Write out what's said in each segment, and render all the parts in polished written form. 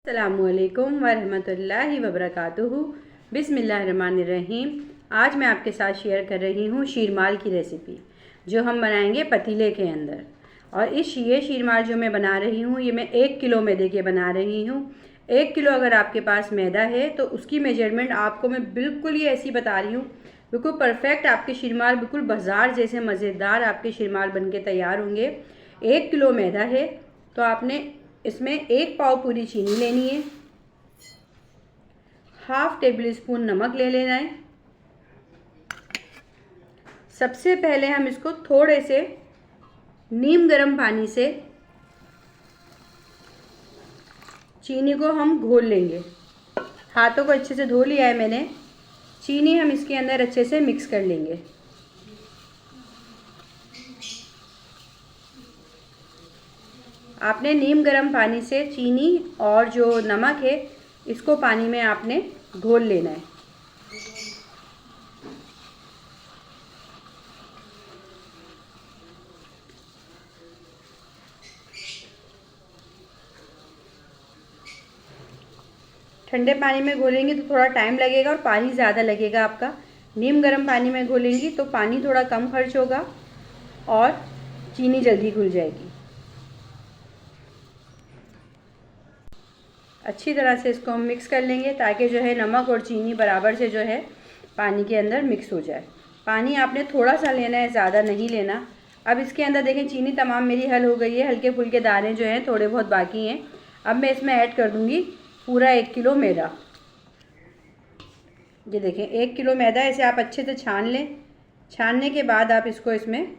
अस्सलामुअलैकुम वरहमतुल्लाहि वबरकातुहू। बिस्मिल्लाहिर्रहमानिर्रहीम। आज मैं आपके साथ शेयर कर रही हूँ शीरमाल की रेसिपी, जो हम बनाएंगे पतीले के अंदर। और ये शीरमाल जो मैं बना रही हूँ, ये मैं 1 किलो मैदे के बना रही हूँ। 1 किलो अगर आपके पास मैदा है तो उसकी मेजरमेंट आपको मैं बिल्कुल ही ऐसी बता रही हूँ, बिल्कुल परफेक्ट। आपके शीरमाल बिल्कुल बाज़ार जैसे मज़ेदार आपके शीरमाल बन के तैयार होंगे। 1 किलो मैदा है तो आपने इसमें 1 पाव पूरी चीनी लेनी है, ½ टेबल स्पून नमक ले लेना है। सबसे पहले हम इसको थोड़े से नीम गर्म पानी से चीनी को हम घोल लेंगे। हाथों को अच्छे से धो लिया है मैंने। चीनी हम इसके अंदर अच्छे से मिक्स कर लेंगे। आपने नीम गर्म पानी से चीनी और जो नमक है इसको पानी में आपने घोल लेना है। ठंडे पानी में घोलेंगे तो थोड़ा टाइम लगेगा और पानी ज़्यादा लगेगा आपका। नीम गर्म पानी में घोलेंगी तो पानी थोड़ा कम खर्च होगा और चीनी जल्दी घुल जाएगी। अच्छी तरह से इसको हम मिक्स कर लेंगे ताकि जो है नमक और चीनी बराबर से जो है पानी के अंदर मिक्स हो जाए। पानी आपने थोड़ा सा लेना है, ज़्यादा नहीं लेना। अब इसके अंदर देखें चीनी तमाम मेरी हल हो गई है, हल्के फुल्के दाने जो हैं थोड़े बहुत बाकी हैं। अब मैं इसमें ऐड कर दूँगी पूरा 1 किलो मैदा। ये देखें 1 किलो मैदा, इसे आप अच्छे से छान लें। छानने के बाद आप इसको इसमें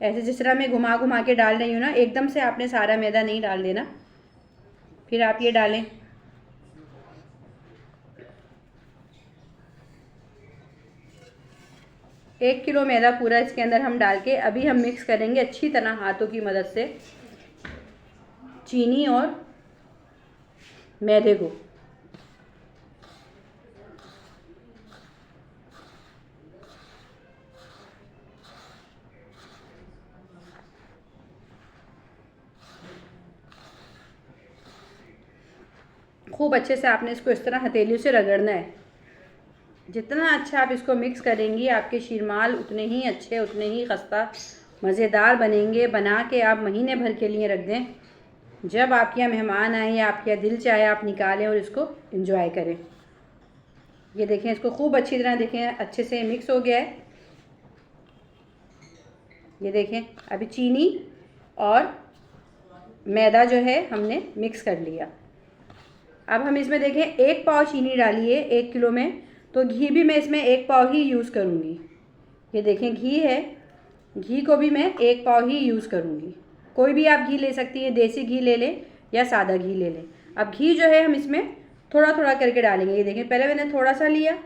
ऐसे जिस तरह मैं घुमा घुमा के डाल रही हूँ ना, एकदम से आपने सारा मैदा नहीं डाल देना। फिर आप ये डालें। एक किलो मैदा पूरा इसके अंदर हम डाल के अभी हम मिक्स करेंगे अच्छी तरह हाथों की मदद से चीनी और मैदे को। खूब अच्छे से आपने इसको इस तरह हथेलियों से रगड़ना है। जितना अच्छा आप इसको मिक्स करेंगी आपके शीरमाल उतने ही अच्छे, उतने ही खस्ता मज़ेदार बनेंगे। बना के आप महीने भर के लिए रख दें। जब आपके यहाँ मेहमान आए या आपके दिल चाहे आप निकालें और इसको एंजॉय करें। ये देखें, इसको खूब अच्छी तरह देखें अच्छे से मिक्स हो गया है। ये देखें अभी चीनी और मैदा जो है हमने मिक्स कर लिया। अब हम इसमें देखें 1 पाव चीनी डाली है 1 किलो में, तो घी भी मैं इसमें 1 पाव ही यूज़ करूँगी। ये देखें घी है, घी को भी मैं 1 पाव ही यूज़ करूँगी। कोई भी आप घी ले सकती हैं, देसी घी ले लें या सादा घी ले लें। अब घी जो है हम इसमें थोड़ा थोड़ा करके डालेंगे। ये देखें पहले मैंने थोड़ा सा लिया,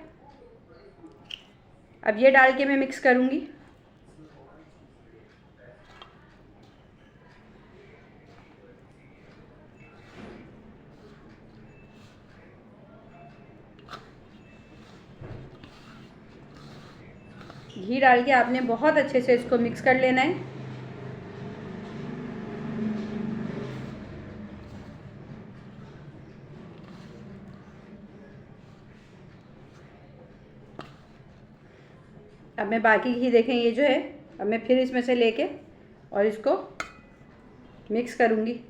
अब ये डाल के मैं मिक्स करूँगी। घी डाल के आपने बहुत अच्छे से इसको मिक्स कर लेना है। अब मैं बाकी घी देखें ये जो है, अब मैं फिर इसमें से लेके और इसको मिक्स करूँगी।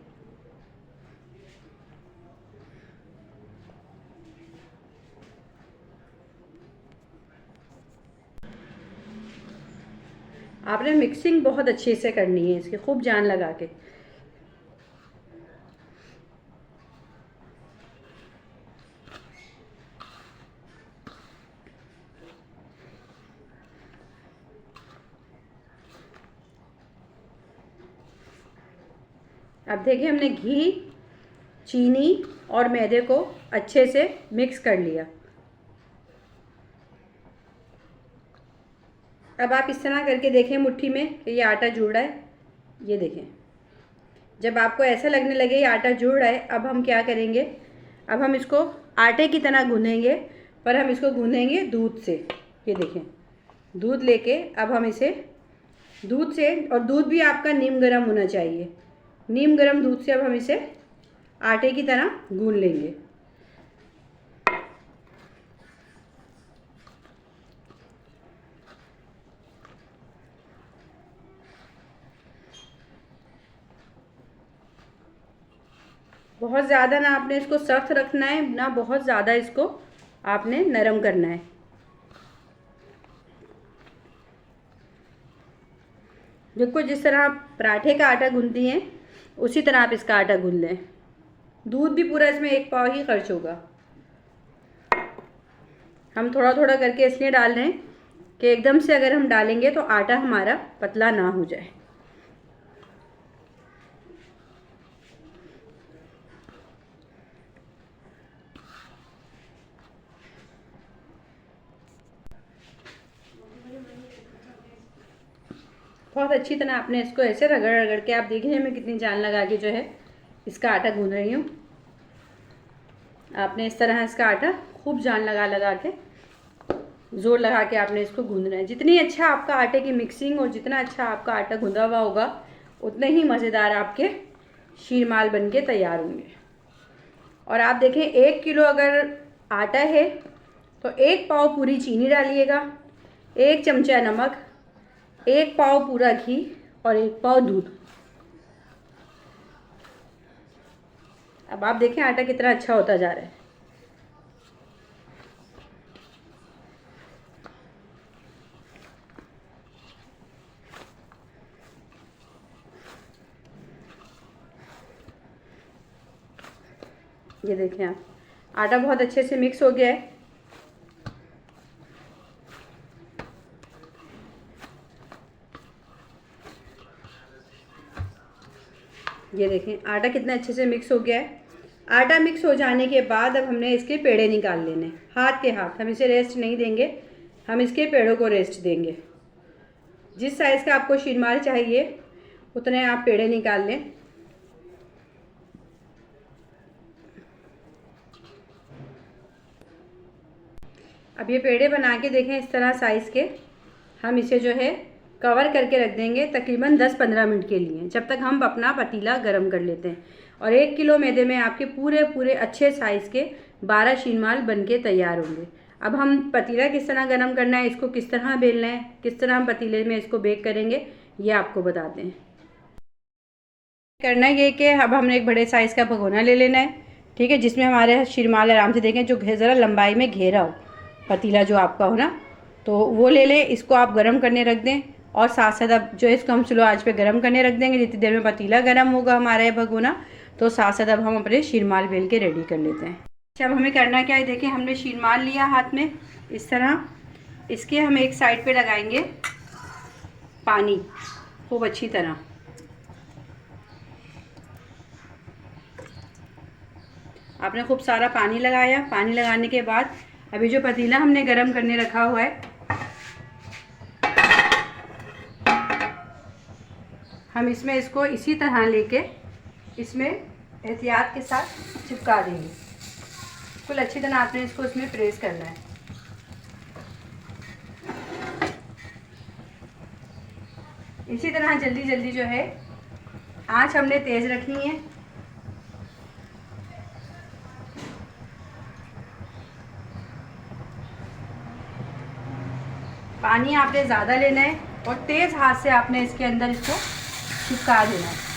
आपने मिक्सिंग बहुत अच्छे से करनी है इसकी, खूब जान लगा के। अब देखिए हमने घी, चीनी और मैदे को अच्छे से मिक्स कर लिया। अब आप इस तरह करके देखें मुट्ठी में कि ये आटा जुड़ रहा है। ये देखें, जब आपको ऐसा लगने लगे ये आटा जुड़ रहा है, अब हम क्या करेंगे, अब हम इसको आटे की तरह गूँधेंगे, पर हम इसको गूँधेंगे दूध से। ये देखें दूध लेके अब हम इसे दूध से, और दूध भी आपका नीम गर्म होना चाहिए। नीम गर्म दूध से अब हम इसे आटे की तरह गूंद लेंगे। बहुत ज़्यादा ना आपने इसको सख्त रखना है, ना बहुत ज़्यादा इसको आपने नरम करना है। बिल्कुल जिस तरह आप पराठे का आटा गूंथती हैं उसी तरह आप इसका आटा गूंथ लें। दूध भी पूरा इसमें 1 पाव ही खर्च होगा। हम थोड़ा थोड़ा करके इसलिए डाल रहे हैं कि एकदम से अगर हम डालेंगे तो आटा हमारा पतला ना हो जाए। बहुत अच्छी तरह आपने इसको ऐसे रगड़ रगड़ के, आप देखिए मैं कितनी जान लगा के जो है इसका आटा गूंथ रही हूँ। आपने इस तरह इसका आटा खूब जान लगा लगा के, ज़ोर लगा के आपने इसको गूंदना है। जितनी अच्छा आपका आटे की मिक्सिंग और जितना अच्छा आपका आटा गूंदा हुआ होगा उतने ही मज़ेदार आपके शीरमाल बन के तैयार होंगे। और आप देखें 1 किलो अगर आटा है तो 1 पाव पूरी चीनी डालिएगा, 1 चमचा नमक, 1 पाव पूरा घी और 1 पाव दूध। अब आप देखें आटा कितना अच्छा होता जा रहा है। ये देखें आप, आटा बहुत अच्छे से मिक्स हो गया है। ये देखें आटा कितना अच्छे से मिक्स हो गया है। आटा मिक्स हो जाने के बाद अब हमने इसके पेड़े निकाल लेने, हाथ के हाथ। हम इसे रेस्ट नहीं देंगे, हम इसके पेड़ों को रेस्ट देंगे। जिस साइज़ का आपको शीरमाल चाहिए उतने आप पेड़े निकाल लें। अब ये पेड़े बना के देखें इस तरह साइज़ के। हम इसे जो है कवर करके रख देंगे तकरीबन 10-15 मिनट के लिए, जब तक हम अपना पतीला गर्म कर लेते हैं। और 1 किलो मैदे में आपके पूरे पूरे अच्छे साइज़ के 12 शीरमाल बन के तैयार होंगे। अब हम पतीला किस तरह गर्म करना है, इसको किस तरह बेलना है, किस तरह हम पतीले में इसको बेक करेंगे, ये आपको बताते हैं। करना ये कि अब हमने एक बड़े साइज़ का भगोना ले लेना है, ठीक है, जिसमें हमारे शीरमाल आराम से देखें, जो ज़रा लंबाई में घेरा हो पतीला जो आपका हो ना, तो वो ले लें। इसको आप गर्म करने रख दें और साथ साथ अब जो इसको हम स्लो आंच पे गर्म करने रख देंगे। जितनी देर में पतीला गर्म होगा हमारा ये भगोना, तो साथ साथ अब हम अपने शीरमाल बेल के रेडी कर लेते हैं। अच्छा, अब हमें करना क्या है, देखें हमने शीरमाल लिया हाथ में इस तरह। इसके हम एक साइड पे लगाएंगे पानी खूब अच्छी तरह। आपने खूब सारा पानी लगाया। पानी लगाने के बाद अभी जो पतीला हमने गरम करने रखा हुआ है, हम इसमें इसको इसी तरह लेके इसमें एहतियात के साथ चिपका देंगे। बिल्कुल अच्छी तरह आपने इसको इसमें प्रेस करना है। इसी तरह जल्दी जल्दी जो है आंच हमने तेज़ रखनी है। पानी आपने ज़्यादा लेना है और तेज़ हाथ से आपने इसके अंदर इसको चिपका देना है।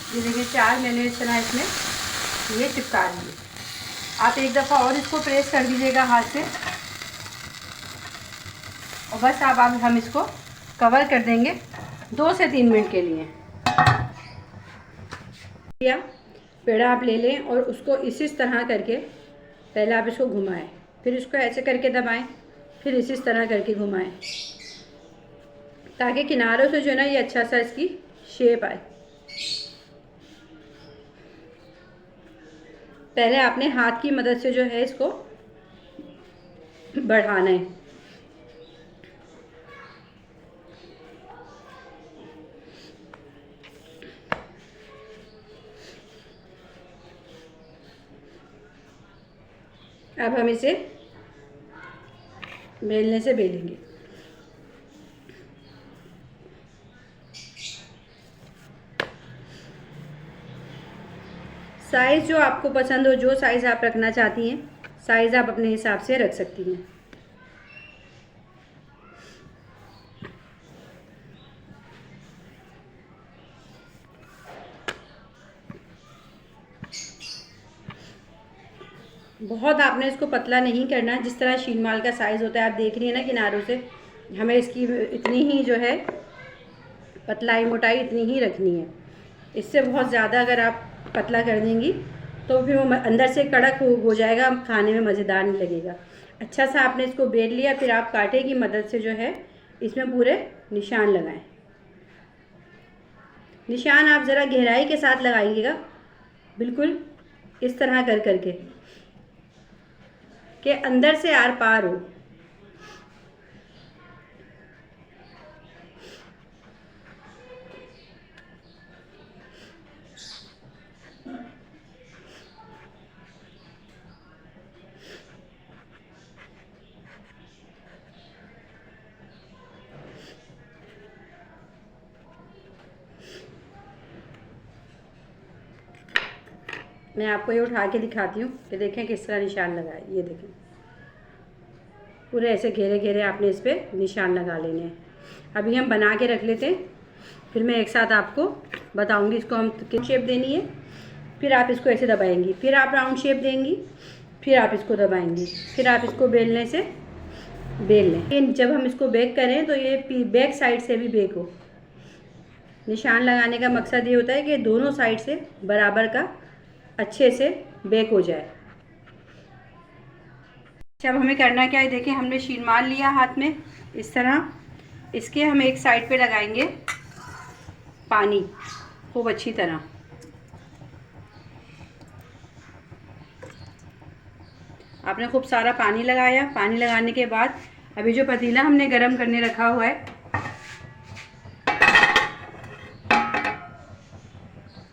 ये देखिए 4 मैंने इस तरह इसमें ये चिपका दिए। आप एक दफ़ा और इसको प्रेस कर दीजिएगा हाथ से और बस अब हम इसको कवर कर देंगे 2 से 3 मिनट के लिए। या पेड़ा आप ले लें और उसको इसी तरह करके पहले आप इसको घुमाएं, फिर इसको ऐसे करके दबाएं, फिर इस तरह करके घुमाएं ताकि किनारों से जो है ना ये अच्छा सा इसकी शेप आए। पहले आपने हाथ की मदद से जो है इसको बढ़ाना है। अब हम इसे बेलने से बेलेंगे। साइज़ जो आपको पसंद हो, जो साइज़ आप रखना चाहती हैं, साइज़ आप अपने हिसाब से रख सकती हैं। बहुत आपने इसको पतला नहीं करना, जिस तरह शीरमाल का साइज़ होता है आप देख रही हैं ना किनारों से, हमें इसकी इतनी ही जो है पतलाई मोटाई इतनी ही रखनी है। इससे बहुत ज़्यादा अगर आप पतला कर देंगी तो फिर वो अंदर से कड़क हो जाएगा, खाने में मज़ेदार नहीं लगेगा। अच्छा सा आपने इसको बेल लिया, फिर आप कांटे की मदद से जो है इसमें पूरे निशान लगाएं। निशान आप ज़रा गहराई के साथ लगाइएगा, बिल्कुल इस तरह कर करके कि अंदर से आर पार हो। मैं आपको ये उठा के दिखाती हूँ कि देखें किस तरह निशान लगाए। ये देखें पूरे ऐसे घेरे घेरे आपने इस पर निशान लगा लेने हैं। अभी हम बना के रख लेते हैं, फिर मैं एक साथ आपको बताऊंगी इसको हम किस शेप देनी है। फिर आप इसको ऐसे दबाएंगी, फिर आप राउंड शेप देंगी, फिर आप इसको दबाएंगी, फिर आप इसको बेलने से बेल लें। जब हम इसको बेक करें तो ये बैक साइड से भी बेक हो। निशान लगाने का मकसद ये होता है कि दोनों साइड से बराबर का अच्छे से बेक हो जाए। अब हमें करना क्या है, देखिए हमने शीरमाल लिया हाथ में इस तरह, इसके हम एक साइड पे लगाएंगे पानी खूब अच्छी तरह। आपने खूब सारा पानी लगाया। पानी लगाने के बाद अभी जो पतीला हमने गरम करने रखा हुआ है,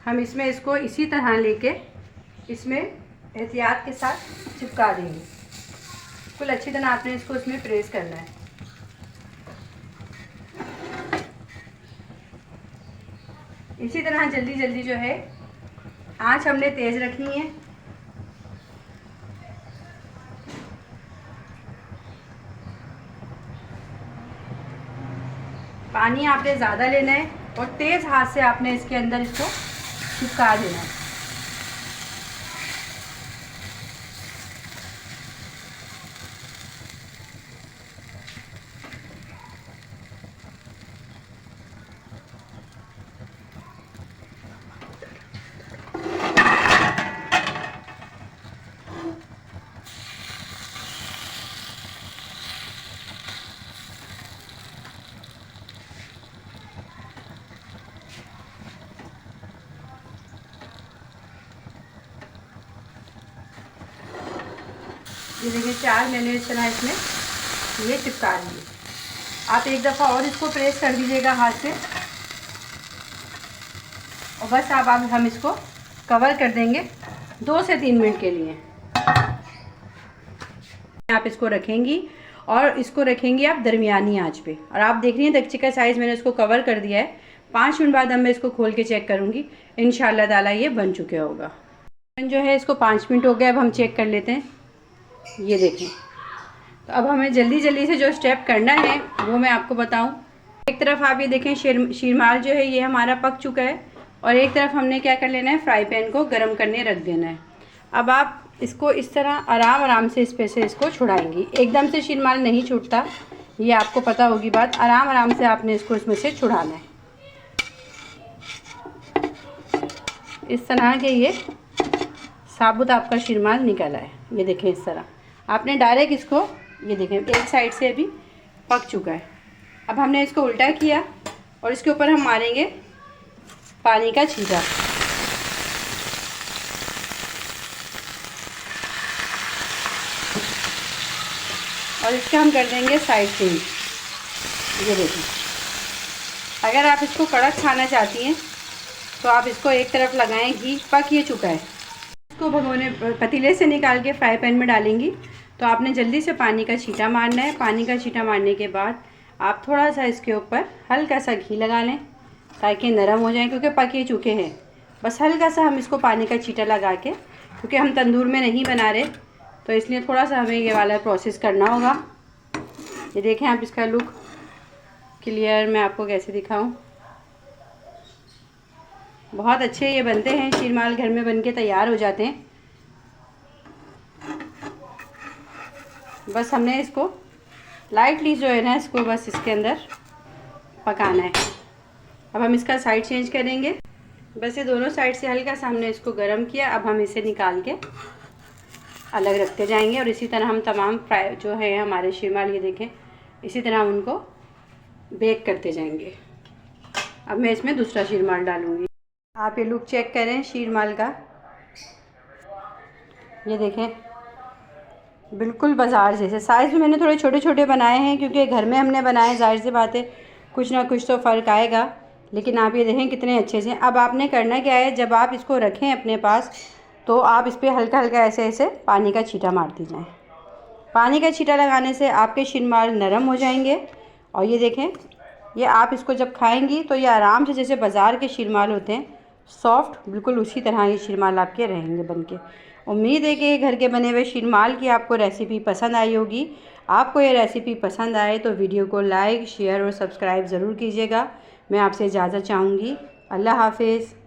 हम इसमें इसको इसी तरह लेके इसमें एहतियात के साथ चिपका देंगे। बिल्कुल अच्छी तरह आपने इसको इसमें प्रेस करना है। इसी तरह जल्दी जल्दी जो है आंच हमने तेज़ रखनी है। पानी आपने ज़्यादा लेना है और तेज़ हाथ से आपने इसके अंदर इसको चिपका देना है। ये देखिए 4 मैंने इस तरह इसमें ये चिपका दिए। आप एक दफ़ा और इसको प्रेस कर दीजिएगा हाथ से और बस अब हम इसको कवर कर देंगे 2 से 3 मिनट के लिए। आप इसको रखेंगी और इसको रखेंगी आप दरमियानी आंच पे। और आप देख रही हैं दक्षी का साइज़ मैंने इसको कवर कर दिया है। 5 मिनट बाद हम मैं इसको खोल के चेक करूँगी, इंशाल्लाह ताला ये बन चुके होगा। जो है इसको 5 मिनट हो गए, अब हम चेक कर लेते हैं। ये देखें, तो अब हमें जल्दी जल्दी से जो स्टेप करना है वो मैं आपको बताऊं। एक तरफ आप ये देखें शीरमाल जो है ये हमारा पक चुका है और एक तरफ हमने क्या कर लेना है, फ्राई पैन को गर्म करने रख देना है। अब आप इसको इस तरह आराम से इस पे से इसको छुड़ाएंगी। एकदम से शीरमाल नहीं छूटता, ये आपको पता होगी बात। आराम से आपने इसको इसमें से छुड़ाना है। इस तरह के ये साबुत आपका शीरमाल निकल आए। ये देखें इस तरह आपने डायरेक्ट इसको ये देखें एक साइड से अभी पक चुका है। अब हमने इसको उल्टा किया और इसके ऊपर हम मारेंगे पानी का छींटा। और इसका हम कर देंगे साइड चेंज। ये देखें, अगर आप इसको कड़क खाना चाहती हैं तो आप इसको एक तरफ लगाएं, घी पक ये चुका है। इसको भगोने पतीले से निकाल के फ्राई पैन में डालेंगी तो आपने जल्दी से पानी का छींटा मारना है। पानी का छींटा मारने के बाद आप थोड़ा सा इसके ऊपर हल्का सा घी लगा लें ताकि नरम हो जाए, क्योंकि पक ये चुके हैं। बस हल्का सा हम इसको पानी का छींटा लगा के, क्योंकि हम तंदूर में नहीं बना रहे तो इसलिए थोड़ा सा हमें ये वाला प्रोसेस करना होगा। ये देखें आप, इसका लुक क्लियर मैं आपको कैसे दिखाऊं। बहुत अच्छे ये बनते हैं, शीरमाल घर में बन के तैयार हो जाते हैं। बस हमने इसको लाइटली जो है ना, इसको बस इसके अंदर पकाना है। अब हम इसका साइड चेंज करेंगे। बस ये दोनों साइड से हल्का सा हमने इसको गर्म किया। अब हम इसे निकाल के अलग रखते जाएंगे और इसी तरह हम तमाम फ्राई जो है हमारे शीरमाल, ये देखें, इसी तरह हम उनको बेक करते जाएंगे। अब मैं इसमें दूसरा शीरमाल डालूँगी। आप ये लुक चेक करें शीरमाल का, ये देखें बिल्कुल बाज़ार जैसे। साइज़ भी मैंने थोड़े छोटे छोटे बनाए हैं क्योंकि घर में हमने बनाए, जाहिर सी बात है कुछ ना कुछ तो फ़र्क आएगा। लेकिन आप ये देखें कितने अच्छे से। अब आपने करना क्या है, जब आप इसको रखें अपने पास तो आप इस पर हल्का हल्का ऐसे ऐसे पानी का छींटा मारती जाएँ। पानी का छींटा लगाने से आपके शीरमाल नरम हो जाएंगे। और ये देखें, ये आप इसको जब खाएंगी तो ये आराम से जैसे बाज़ार के शीरमाल होते हैं सॉफ्ट, बिल्कुल उसी तरह ये शीरमाल आपके रहेंगे बनके। उम्मीद है कि घर के बने हुए शीरमाल की आपको रेसिपी पसंद आई होगी। आपको ये रेसिपी पसंद आए तो वीडियो को लाइक, शेयर और सब्सक्राइब ज़रूर कीजिएगा। मैं आपसे इजाज़त चाहूँगी। अल्लाह हाफिज़।